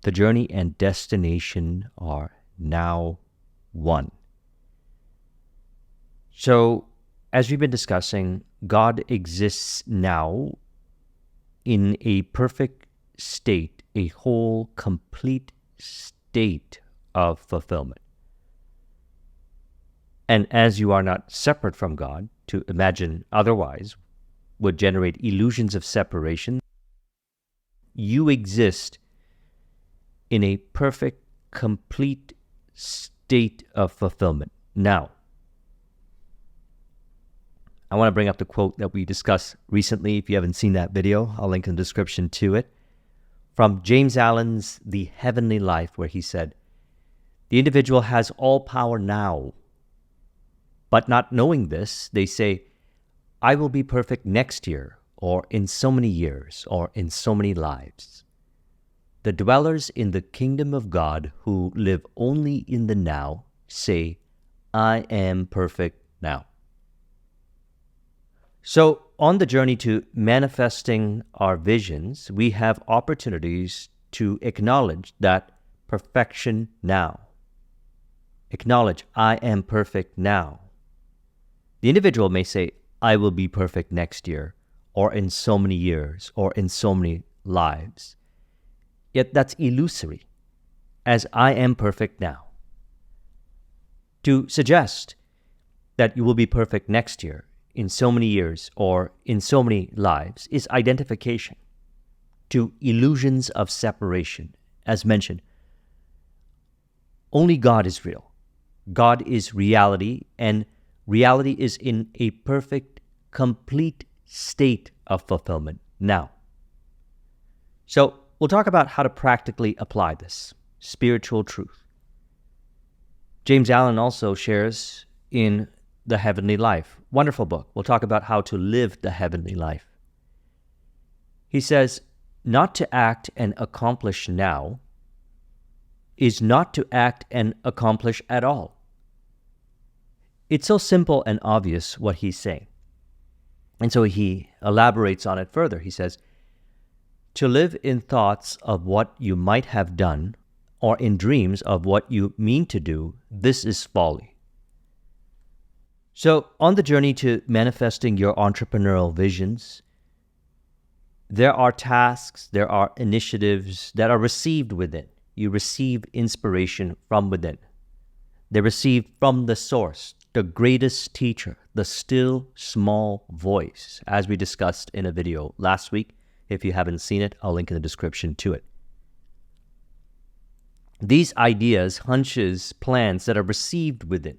The journey and destination are now one. So, as we've been discussing, God exists now in a perfect state, a whole, complete state of fulfillment. And as you are not separate from God, to imagine otherwise would generate illusions of separation, you exist in a perfect, complete state of fulfillment. Now, I want to bring up the quote that we discussed recently. If you haven't seen that video, I'll link in the description to it. From James Allen's The Heavenly Life, where he said, "The individual has all power now, but not knowing this, they say, I will be perfect next year, or in so many years, or in so many lives. The dwellers in the kingdom of God who live only in the now say, I am perfect now." So, on the journey to manifesting our visions, we have opportunities to acknowledge that perfection now. Acknowledge, I am perfect now. The individual may say, I will be perfect next year, or in so many years, or in so many lives. Yet that's illusory, as I am perfect now. To suggest that you will be perfect next year, in so many years, or in so many lives, is identification to illusions of separation. As mentioned, only God is real. God is reality, and reality is in a perfect, complete state of fulfillment now. So, we'll talk about how to practically apply this spiritual truth. James Allen also shares in The Heavenly Life, wonderful book. We'll talk about how to live the heavenly life. He says, not to act and accomplish now is not to act and accomplish at all. It's so simple and obvious what he's saying. And so he elaborates on it further. He says, to live in thoughts of what you might have done, or in dreams of what you mean to do, this is folly. So, on the journey to manifesting your entrepreneurial visions, there are tasks, there are initiatives that are received within. You receive inspiration from within. They're received from the source, the greatest teacher, the still small voice, as we discussed in a video last week. If you haven't seen it, I'll link in the description to it. These ideas, hunches, plans that are received within,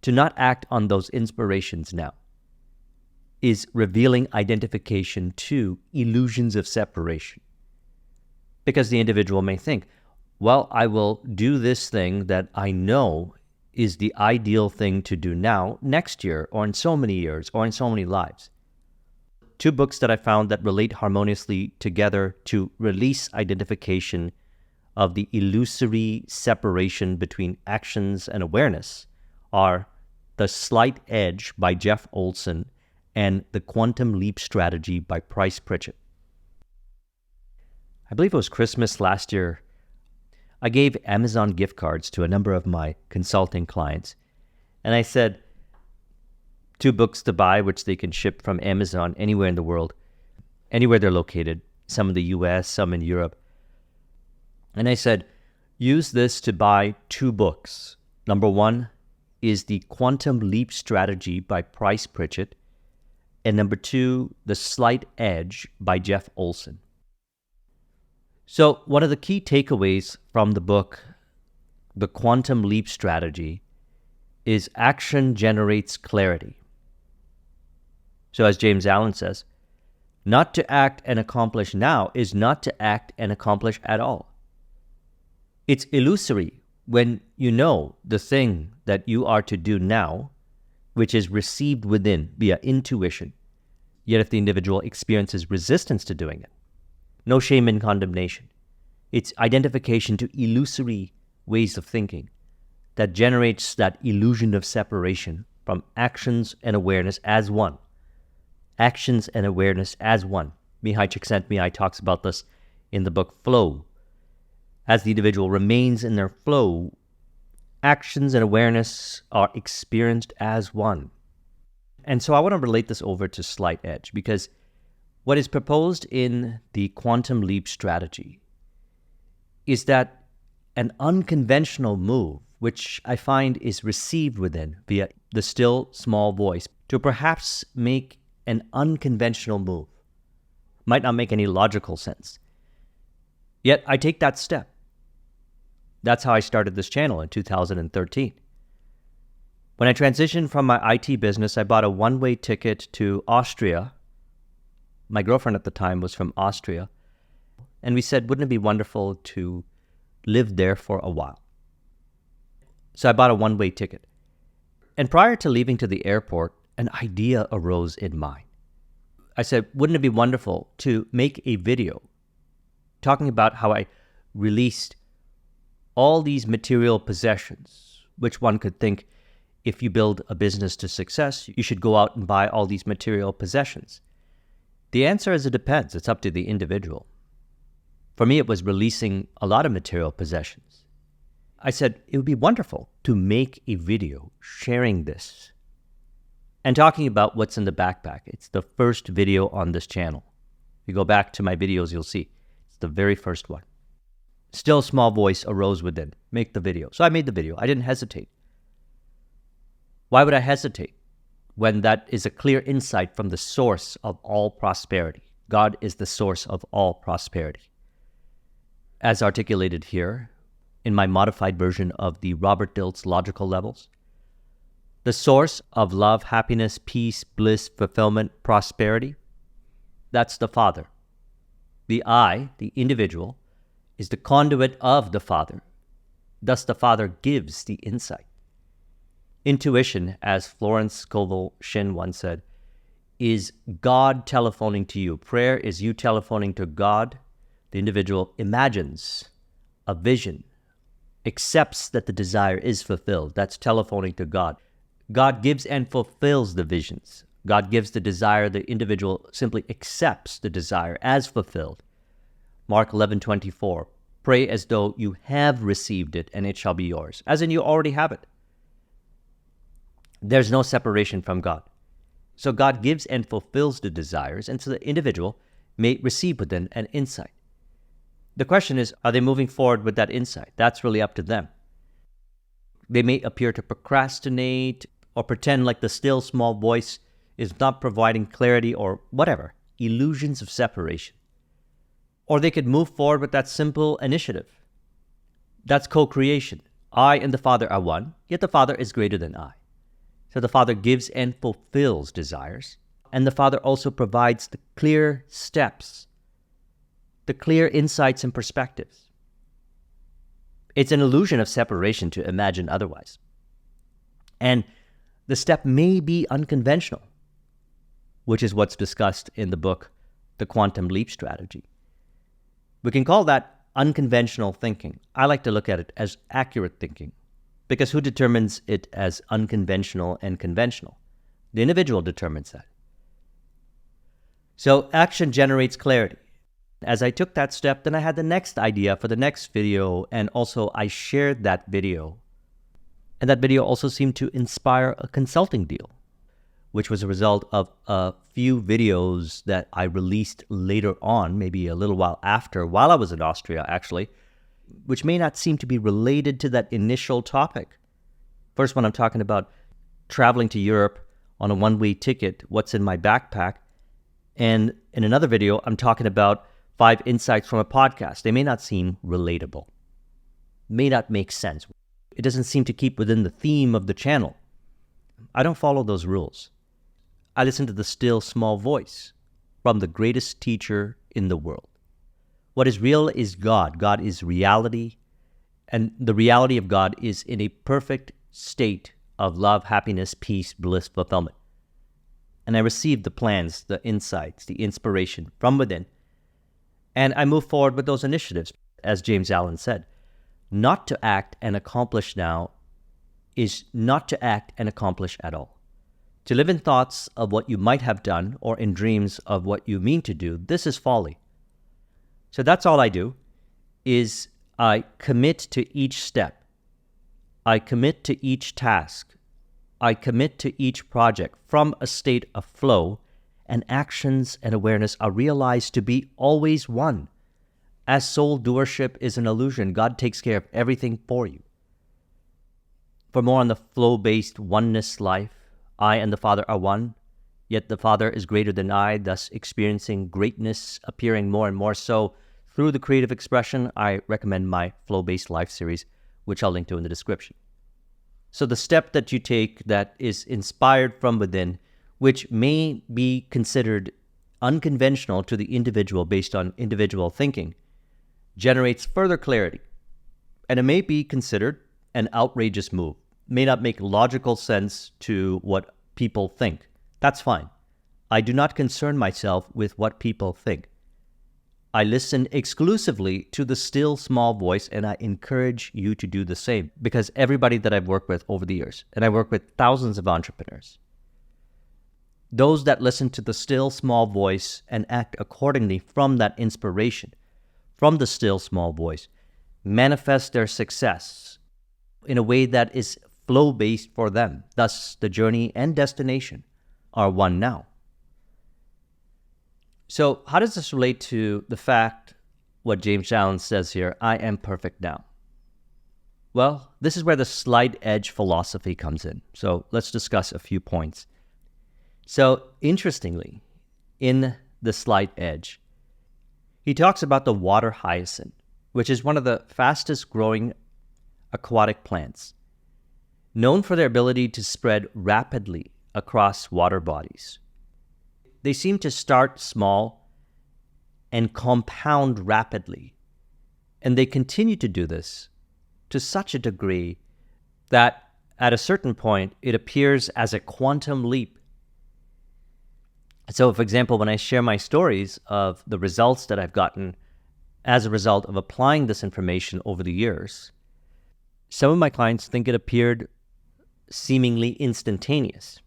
to not act on those inspirations now, is revealing identification to illusions of separation. Because the individual may think, well, I will do this thing that I know is the ideal thing to do now, next year, or in so many years, or in so many lives. Two books that I found that relate harmoniously together to release identification of the illusory separation between actions and awareness are The Slight Edge by Jeff Olson and The Quantum Leap Strategy by Bryce Pritchett. I believe it was Christmas last year. I gave Amazon gift cards to a number of my consulting clients, and I said, 2 books to buy, which they can ship from Amazon anywhere in the world, anywhere they're located, some in the US, some in Europe. And I said, use this to buy 2 books. Number 1 is The Quantum Leap Strategy by Bryce Pritchett, and number 2, The Slight Edge by Jeff Olson. So one of the key takeaways from the book, The Quantum Leap Strategy, is action generates clarity. So as James Allen says, not to act and accomplish now is not to act and accomplish at all. It's illusory when you know the thing that you are to do now, which is received within via intuition. Yet if the individual experiences resistance to doing it, no shame in condemnation. It's identification to illusory ways of thinking that generates that illusion of separation from actions and awareness as one. Actions and awareness as one. Mihai Csikszentmihalyi talks about this in the book Flow, As the individual remains in their flow, actions and awareness are experienced as one. And so I want to relate this over to Slight Edge, because what is proposed in the Quantum Leap strategy is that an unconventional move, which I find is received within via the still small voice, to perhaps make an unconventional move, might not make any logical sense. Yet I take that step. That's how I started this channel in 2013. When I transitioned from my IT business, I bought a one-way ticket to Austria. My girlfriend at the time was from Austria. And we said, wouldn't it be wonderful to live there for a while? So I bought a one-way ticket. And prior to leaving to the airport, an idea arose in mind. I said, wouldn't it be wonderful to make a video talking about how I released all these material possessions, which one could think, if you build a business to success, you should go out and buy all these material possessions. The answer is it depends. It's up to the individual. For me, it was releasing a lot of material possessions. I said, it would be wonderful to make a video sharing this and talking about what's in the backpack. It's the first video on this channel. If you go back to my videos, you'll see it's the very first one. Still small voice arose within. Make the video. So I made the video. I didn't hesitate. Why would I hesitate when that is a clear insight from the source of all prosperity? God is the source of all prosperity. As articulated here in my modified version of the Robert Dilts logical levels, the source of love, happiness, peace, bliss, fulfillment, prosperity, that's the Father. The I, the individual, is the conduit of the Father. Thus the Father gives the insight. Intuition, as Florence Scovel Shinn once said, is God telephoning to you. Prayer is you telephoning to God. The individual imagines a vision, accepts that the desire is fulfilled. That's telephoning to God. God gives and fulfills the visions. God gives the desire. The individual simply accepts the desire as fulfilled. Mark 11:24. Pray as though you have received it, and it shall be yours. As in, you already have it. There's no separation from God. So God gives and fulfills the desires, and so the individual may receive within an insight. The question is, are they moving forward with that insight? That's really up to them. They may appear to procrastinate or pretend like the still small voice is not providing clarity or whatever, illusions of separation. Or they could move forward with that simple initiative. That's co-creation. I and the Father are one, yet the Father is greater than I. So the Father gives and fulfills desires, and the Father also provides the clear steps, the clear insights and perspectives. It's an illusion of separation to imagine otherwise. And the step may be unconventional, which is what's discussed in the book, The Quantum Leap Strategy. We can call that unconventional thinking. I like to look at it as accurate thinking, because who determines it as unconventional and conventional? The individual determines that. So action generates clarity. As I took that step, then I had the next idea for the next video, and also I shared that video. And that video also seemed to inspire a consulting deal, which was a result of a few videos that I released later on, maybe a little while after, while I was in Austria actually, which may not seem to be related to that initial topic. First one, I'm talking about traveling to Europe on a one-way ticket, what's in my backpack. And in another video, I'm talking about 5 insights from a podcast. They may not seem relatable, may not make sense. It doesn't seem to keep within the theme of the channel. I don't follow those rules. I listen to the still small voice from the greatest teacher in the world. What is real is God. God is reality, and the reality of God is in a perfect state of love, happiness, peace, bliss, fulfillment. And I receive the plans, the insights, the inspiration from within, and I move forward with those initiatives. As James Allen said, not to act and accomplish now is not to act and accomplish at all. To live in thoughts of what you might have done or in dreams of what you mean to do, this is folly. So that's all I do, is I commit to each step. I commit to each task. I commit to each project from a state of flow, and actions and awareness are realized to be always one. As soul doership is an illusion, God takes care of everything for you. For more on the flow-based oneness life, I and the Father are one, yet the Father is greater than I, thus experiencing greatness appearing more and more so through the creative expression. I recommend my flow-based life series, which I'll link to in the description. So the step that you take that is inspired from within, which may be considered unconventional to the individual based on individual thinking, generates further clarity. And it may be considered an outrageous move, may not make logical sense to what people think. That's fine. I do not concern myself with what people think. I listen exclusively to the still small voice, and I encourage you to do the same, because everybody that I've worked with over the years, and I work with thousands of entrepreneurs, those that listen to the still small voice and act accordingly from that inspiration, from the still small voice, manifest their success in a way that is flow-based for them. Thus, the journey and destination are one now. So how does this relate to the fact, what James Allen says here, I am perfect now? Well, this is where the slight edge philosophy comes in. So let's discuss a few points. So interestingly, in the slight edge, he talks about the water hyacinth, which is one of the fastest growing aquatic plants, known for their ability to spread rapidly across water bodies. They seem to start small and compound rapidly, and they continue to do this to such a degree that at a certain point, it appears as a quantum leap. So, for example, when I share my stories of the results that I've gotten as a result of applying this information over the years, some of my clients think it appeared seemingly instantaneous.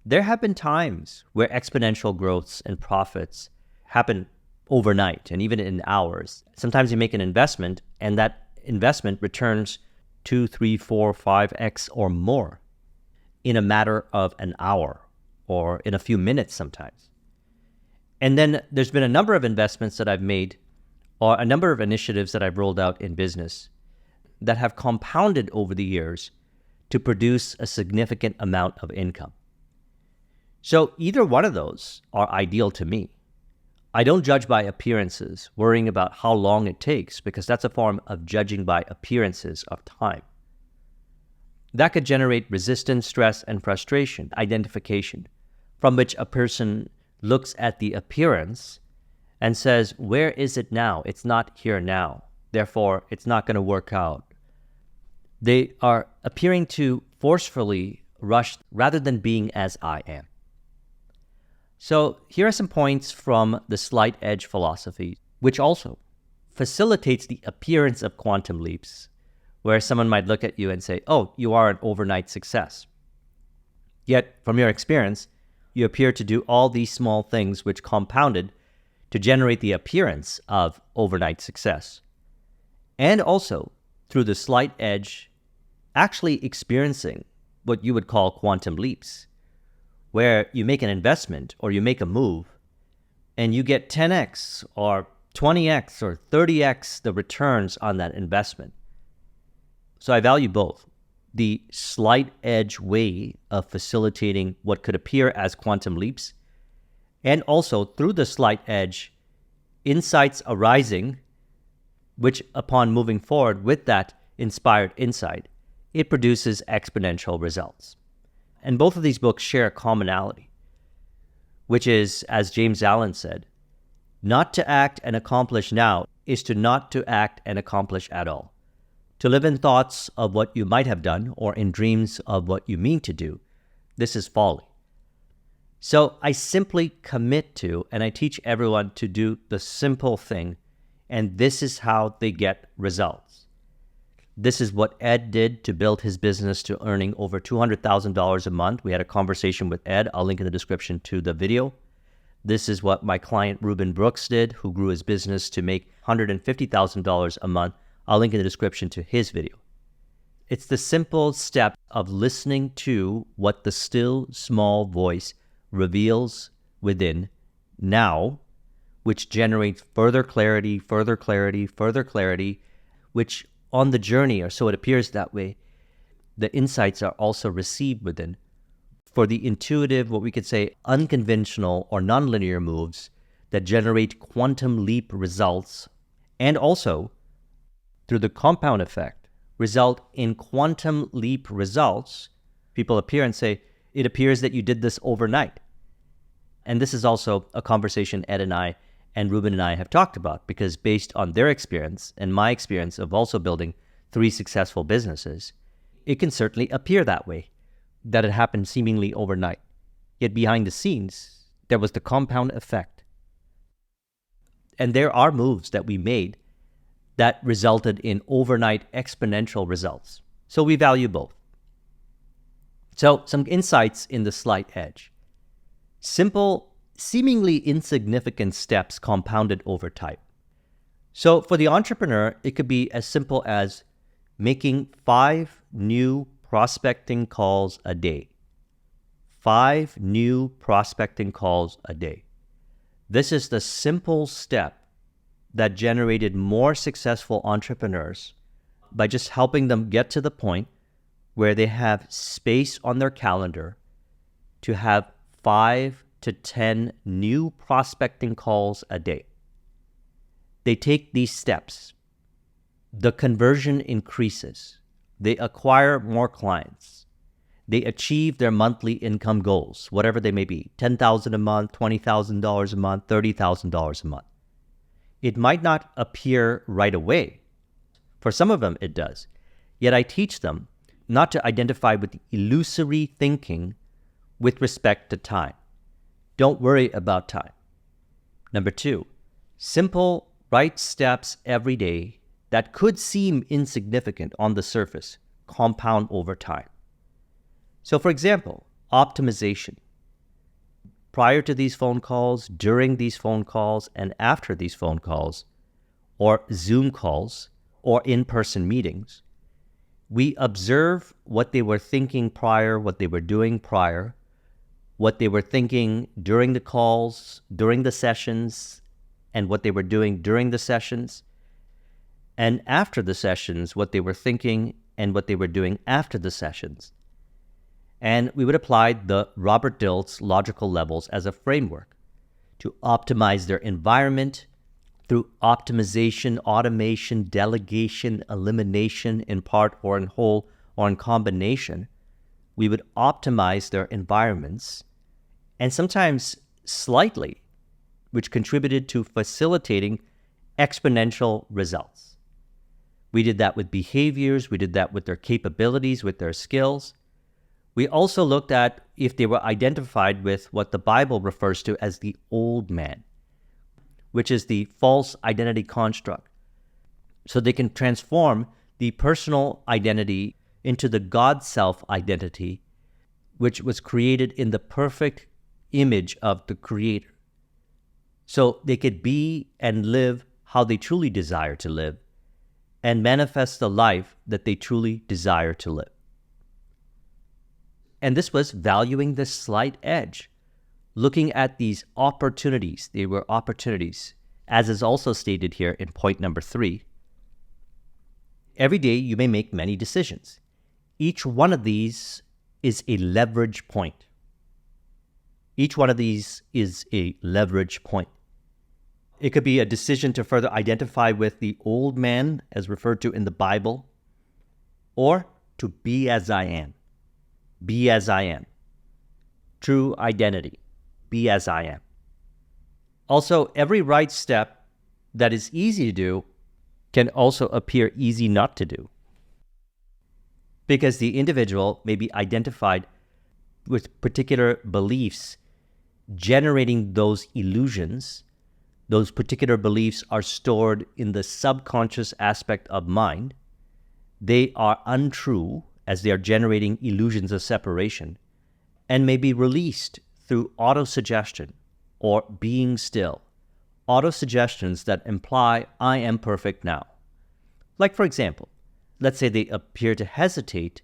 There have been times where exponential growths and profits happen overnight and even in hours. Sometimes you make an investment and that investment returns 2, 3, 4, 5x or more in a matter of an hour or in a few minutes sometimes. And then there's been a number of investments that I've made or a number of initiatives that I've rolled out in business that have compounded over the years to produce a significant amount of income. So either one of those are ideal to me. I don't judge by appearances, worrying about how long it takes, because that's a form of judging by appearances of time. That could generate resistance, stress, and frustration, identification, from which a person looks at the appearance and says, where is it now? It's not here now. Therefore, it's not going to work out. They are appearing to forcefully rush rather than being as I am. So here are some points from the slight edge philosophy, which also facilitates the appearance of quantum leaps, where someone might look at you and say, oh, you are an overnight success. Yet, from your experience, you appear to do all these small things which compounded to generate the appearance of overnight success. And also, through the slight edge, actually experiencing what you would call quantum leaps, where you make an investment or you make a move and you get 10x or 20x or 30x the returns on that investment. So I value both. The slight edge way of facilitating what could appear as quantum leaps, and also through the slight edge, insights arising, which upon moving forward with that inspired insight, it produces exponential results. And both of these books share a commonality, which is, as James Allen said, not to act and accomplish now is to not to act and accomplish at all. To live in thoughts of what you might have done or in dreams of what you mean to do, this is folly. So I simply commit to, and I teach everyone to do the simple thing, and this is how they get results. This is what Ed did to build his business to earning over $200,000 a month. We had a conversation with Ed. I'll link in the description to the video. This is what my client Ruben Brooks did, who grew his business to make $150,000 a month. I'll link in the description to his video. It's the simple step of listening to what the still small voice reveals within now, which generates further clarity, which on the journey, or so it appears that way, the insights are also received within. For the intuitive, what we could say, unconventional or nonlinear moves that generate quantum leap results, and also, through the compound effect, result in quantum leap results, people appear and say, it appears that you did this overnight. And this is also a conversation Ed and I and Ruben and I have talked about, because based on their experience and my experience of also building 3 successful businesses, it can certainly appear that way, that it happened seemingly overnight. Yet behind the scenes, there was the compound effect. And there are moves that we made that resulted in overnight exponential results. So we value both. So some insights in the slight edge. Simple, seemingly insignificant steps compounded over time. So for the entrepreneur, it could be as simple as making 5 new prospecting calls a day. 5 new prospecting calls a day. This is the simple step that generated more successful entrepreneurs by just helping them get to the point where they have space on their calendar to have 5 to 10 new prospecting calls a day. They take these steps. The conversion increases. They acquire more clients. They achieve their monthly income goals, whatever they may be, $10,000 a month, $20,000 a month, $30,000 a month. It might not appear right away. For some of them, it does. Yet I teach them not to identify with illusory thinking with respect to time. Don't worry about time. Number 2, simple, right steps every day that could seem insignificant on the surface compound over time. So for example, optimization. Prior to these phone calls, during these phone calls, and after these phone calls, or Zoom calls, or in-person meetings, we observe what they were thinking prior, what they were doing prior, what they were thinking during the calls, during the sessions, and what they were doing during the sessions, and after the sessions, what they were thinking and what they were doing after the sessions. And we would apply the Robert Dilts logical levels as a framework to optimize their environment through optimization, automation, delegation, elimination in part or in whole or in combination. We would optimize their environments, and sometimes slightly, which contributed to facilitating exponential results. We did that with behaviors, we did that with their capabilities, with their skills. We also looked at if they were identified with what the Bible refers to as the old man, which is the false identity construct. So they can transform the personal identity into the God self identity, which was created in the perfect image of the Creator. So they could be and live how they truly desire to live and manifest the life that they truly desire to live. And this was valuing the slight edge, looking at these opportunities. They were opportunities, as is also stated here in point number 3. Every day you may make many decisions. Each one of these is a leverage point. Each one of these is a leverage point. It could be a decision to further identify with the old man, as referred to in the Bible, or to be as I am. Be as I am. True identity. Be as I am. Also, every right step that is easy to do can also appear easy not to do, because the individual may be identified with particular beliefs, generating those illusions. Those particular beliefs are stored in the subconscious aspect of mind. They are untrue as they are generating illusions of separation, and may be released through autosuggestion, or being still, auto-suggestions that imply I am perfect now. Like, for example, let's say they appear to hesitate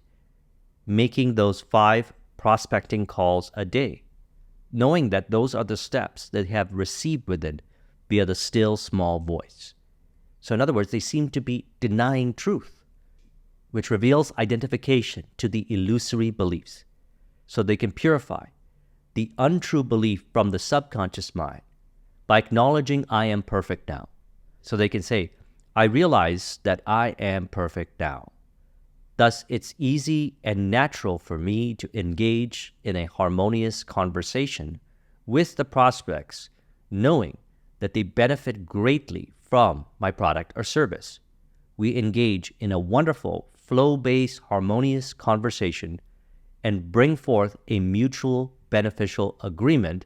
making those 5 prospecting calls a day, knowing that those are the steps that they have received within via the still small voice. So in other words, they seem to be denying truth, which reveals identification to the illusory beliefs, so they can purify the untrue belief from the subconscious mind by acknowledging I am perfect now. So they can say, I realize that I am perfect now. Thus, it's easy and natural for me to engage in a harmonious conversation with the prospects, knowing that they benefit greatly from my product or service. We engage in a wonderful, flow-based, harmonious conversation and bring forth a mutual beneficial agreement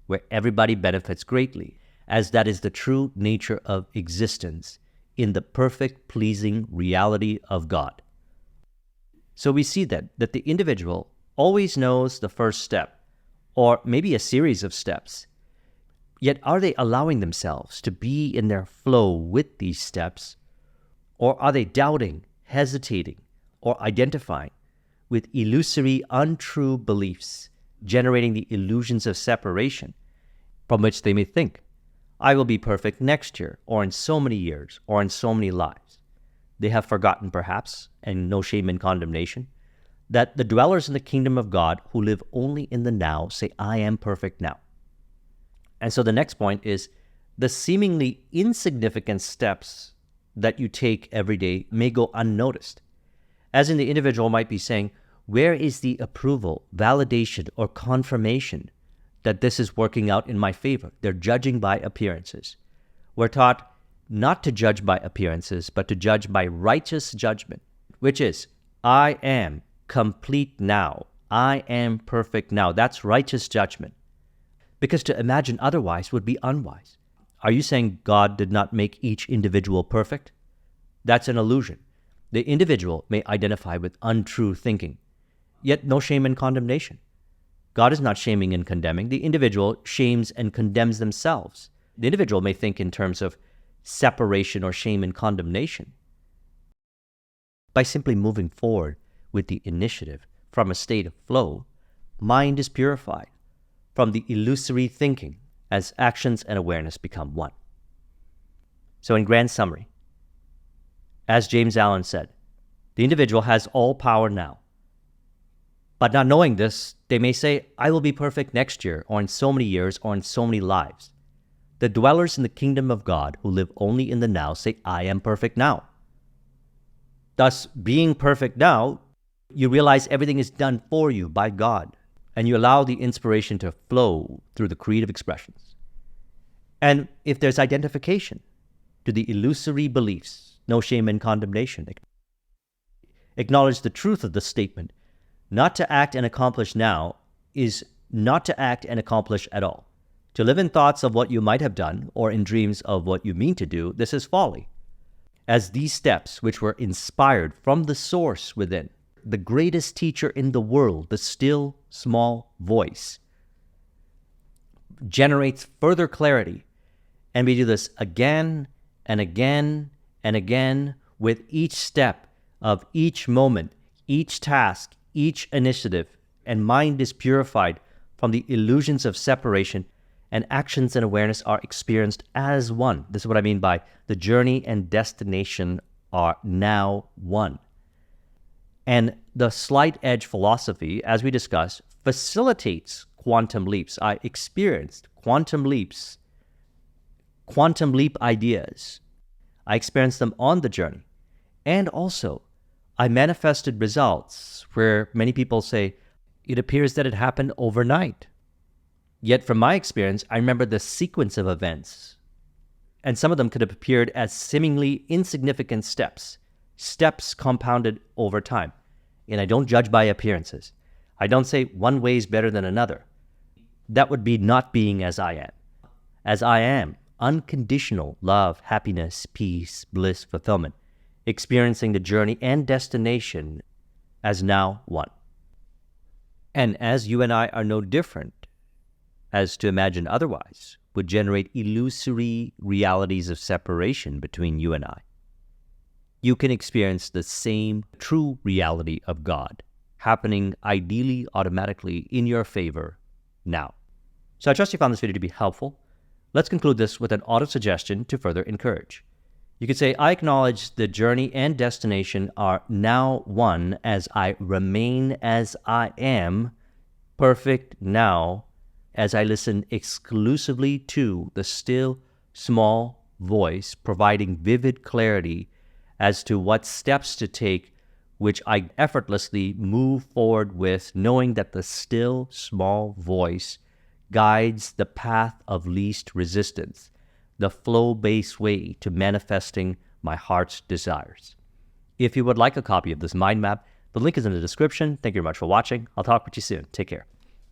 where everybody benefits greatly, as that is the true nature of existence in the perfect, pleasing reality of God. So we see that the individual always knows the first step, or maybe a series of steps. Yet are they allowing themselves to be in their flow with these steps, or are they doubting, hesitating, or identifying with illusory, untrue beliefs, generating the illusions of separation, from which they may think, I will be perfect next year, or in so many years, or in so many lives. They have forgotten, perhaps, and no shame in condemnation, that the dwellers in the kingdom of God who live only in the now say, I am perfect now. And so the next point is the seemingly insignificant steps that you take every day may go unnoticed. As in, the individual might be saying, where is the approval, validation, or confirmation that this is working out in my favor? They're judging by appearances. We're taught not to judge by appearances, but to judge by righteous judgment, which is, I am complete now. I am perfect now. That's righteous judgment. Because to imagine otherwise would be unwise. Are you saying God did not make each individual perfect? That's an illusion. The individual may identify with untrue thinking, yet no shame and condemnation. God is not shaming and condemning. The individual shames and condemns themselves. The individual may think in terms of separation or shame and condemnation. By simply moving forward with the initiative from a state of flow, mind is purified from the illusory thinking as actions and awareness become one. So in grand summary, as James Allen said, the individual has all power now. But not knowing this, they may say, I will be perfect next year, or in so many years, or in so many lives. The dwellers in the kingdom of God who live only in the now say, I am perfect now. Thus, being perfect now, you realize everything is done for you by God, and you allow the inspiration to flow through the creative expressions. And if there's identification to the illusory beliefs, no shame and condemnation. Acknowledge the truth of the statement. Not to act and accomplish now is not to act and accomplish at all. To live in thoughts of what you might have done, or in dreams of what you mean to do, this is folly. As these steps, which were inspired from the source within, the greatest teacher in the world, the still small voice, generates further clarity. And we do this again and again and again with each step of each moment, each task, each initiative, and mind is purified from the illusions of separation, and actions and awareness are experienced as one. This is what I mean by the journey and destination are now one. And the slight edge philosophy, as we discussed, facilitates quantum leaps. I experienced quantum leaps, quantum leap ideas. I experienced them on the journey. And also, I manifested results where many people say, it appears that it happened overnight. Yet from my experience, I remember the sequence of events. And some of them could have appeared as seemingly insignificant steps compounded over time. And I don't judge by appearances. I don't say one way is better than another. That would be not being as I am. As I am, unconditional love, happiness, peace, bliss, fulfillment, experiencing the journey and destination as now one. And as you and I are no different as to imagine otherwise would generate illusory realities of separation between you and I. You can experience the same true reality of God happening ideally automatically in your favor now. So I trust you found this video to be helpful. Let's conclude this with an auto-suggestion to further encourage. You could say, I acknowledge the journey and destination are now one as I remain as I am, perfect now, as I listen exclusively to the still, small voice providing vivid clarity as to what steps to take, which I effortlessly move forward with, knowing that the still, small voice guides the path of least resistance, the flow-based way to manifesting my heart's desires. If you would like a copy of this mind map, the link is in the description. Thank you very much for watching. I'll talk with you soon. Take care.